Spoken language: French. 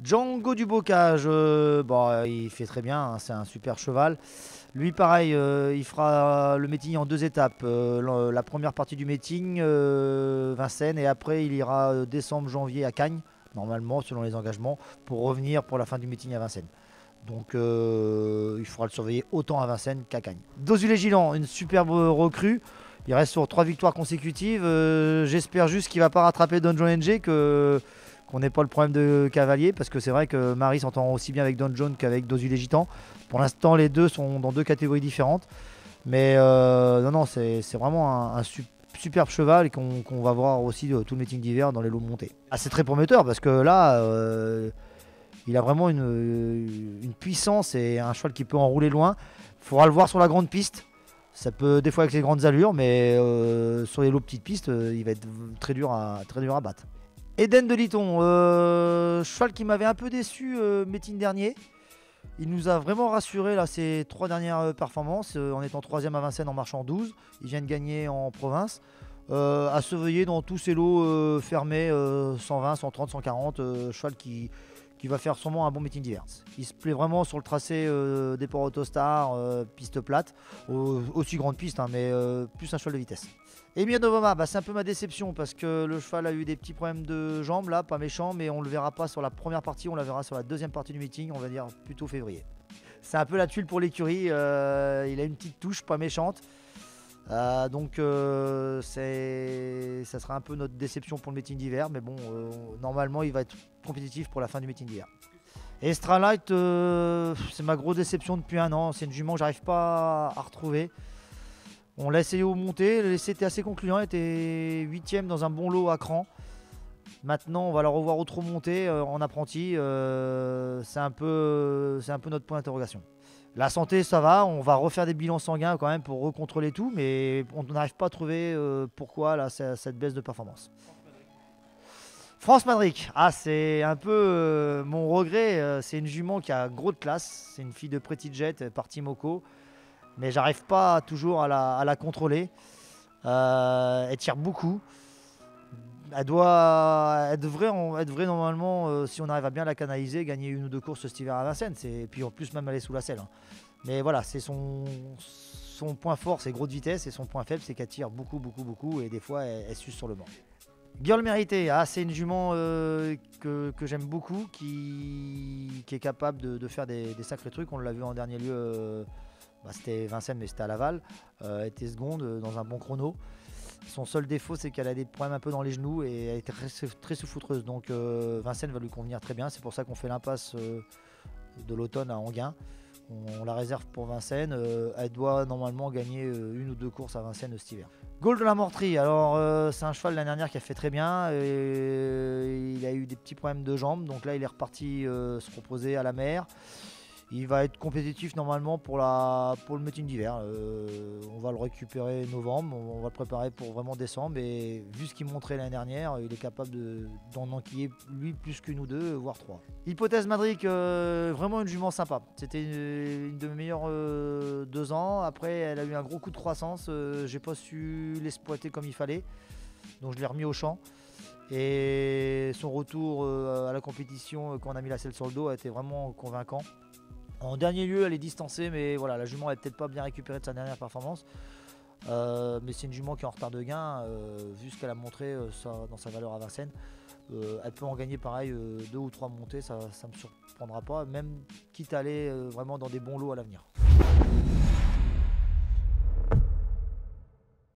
Django du Bocage, bon, il fait très bien, hein, c'est un super cheval. Lui, pareil, il fera le meeting en deux étapes. La première partie du meeting, Vincennes, et après, il ira décembre-janvier à Cagnes, normalement, selon les engagements, pour revenir pour la fin du meeting à Vincennes. Donc, il faudra le surveiller autant à Vincennes qu'à Cagnes. Dosul et Gilan, une superbe recrue. Il reste sur 3 victoires consécutives. J'espère juste qu'il ne va pas rattraper Don John NG, qu'on n'ait pas le problème de cavalier, parce que c'est vrai que Marie s'entend aussi bien avec Don John qu'avec Dosul et Gitan. Pour l'instant, les deux sont dans deux catégories différentes. Mais non, c'est vraiment un superbe cheval et qu'on va voir aussi tout le meeting d'hiver dans les lots montés. Ah, c'est très prometteur parce que là, il a vraiment une puissance et un cheval qui peut enrouler loin. Il faudra le voir sur la grande piste. Ça peut des fois avec les grandes allures, mais sur les lots petites pistes, il va être très dur à battre. Eden de Liton, cheval qui m'avait un peu déçu meeting dernier. Il nous a vraiment rassuré là, ses 3 dernières performances, en étant 3ème à Vincennes en marchant 12. Il vient de gagner en province. À surveiller dans tous ces lots fermés, 120, 130, 140, cheval qui va faire sûrement un bon meeting d'hiver. Il se plaît vraiment sur le tracé des ports Autostar, piste plate, aussi grande piste, hein, mais plus un cheval de vitesse. Emir Novoma, c'est un peu ma déception parce que le cheval a eu des petits problèmes de jambes là, pas méchant, mais on ne le verra pas sur la première partie, on la verra sur la deuxième partie du meeting, on va dire plutôt février. C'est un peu la tuile pour l'écurie, il a une petite touche pas méchante. Donc ça sera un peu notre déception pour le meeting d'hiver, mais bon, normalement il va être compétitif pour la fin du meeting d'hiver. Estralight, c'est ma grosse déception depuis un an. C'est une jument que j'arrive pas à retrouver. On l'a essayé au monté, l'essai était assez concluant, il était 8ème dans un bon lot à cran. Maintenant on va la revoir au trot monté en apprenti, c'est un peu notre point d'interrogation. La santé, ça va, on va refaire des bilans sanguins quand même pour recontrôler tout, mais on n'arrive pas à trouver pourquoi là, cette baisse de performance. France Madric, c'est un peu mon regret, c'est une jument qui a gros de classe, c'est une fille de Pretty Jet, partie Moco, mais j'arrive pas toujours à la contrôler. Elle tire beaucoup. Elle devrait normalement, si on arrive à bien la canaliser, gagner une ou deux courses cet hiver à Vincennes. Et puis en plus même aller sous la selle. Hein. Mais voilà, c'est son point fort, c'est gros de vitesse, et son point faible, c'est qu'elle tire beaucoup, et des fois elle suce sur le banc. Girl Mérité, c'est une jument que j'aime beaucoup, qui est capable de faire des sacrés trucs. On l'a vu en dernier lieu, c'était Vincennes, mais c'était à Laval. Elle était seconde dans un bon chrono. Son seul défaut, c'est qu'elle a des problèmes un peu dans les genoux et elle est très souffoutereuse. Donc Vincennes va lui convenir très bien. C'est pour ça qu'on fait l'impasse de l'automne à Enghien. On la réserve pour Vincennes. Elle doit normalement gagner une ou deux courses à Vincennes cet hiver. Gold de la Morterie. Alors c'est un cheval l'année dernière qui a fait très bien. Il a eu des petits problèmes de jambes. Donc là, il est reparti se reposer à la mer. Il va être compétitif normalement pour le meeting d'hiver. On va le récupérer novembre, on va le préparer pour vraiment décembre. Et vu ce qu'il montrait l'année dernière, il est capable d'en enquiller lui plus qu'une ou deux, voire trois. Hypothèse Madric, vraiment une jument sympa. C'était une de mes meilleures 2 ans. Après, elle a eu un gros coup de croissance. J'ai pas su l'exploiter comme il fallait. Donc je l'ai remis au champ. Et son retour à la compétition, quand on a mis la selle sur le dos, a été vraiment convaincant. En dernier lieu, elle est distancée, mais voilà, la jument n'est peut-être pas bien récupérée de sa dernière performance. Mais c'est une jument qui est en retard de gain, vu ce qu'elle a montré dans sa valeur à Vincennes. Elle peut en gagner pareil 2 ou 3 montées, ça ne me surprendra pas, même quitte à aller vraiment dans des bons lots à l'avenir.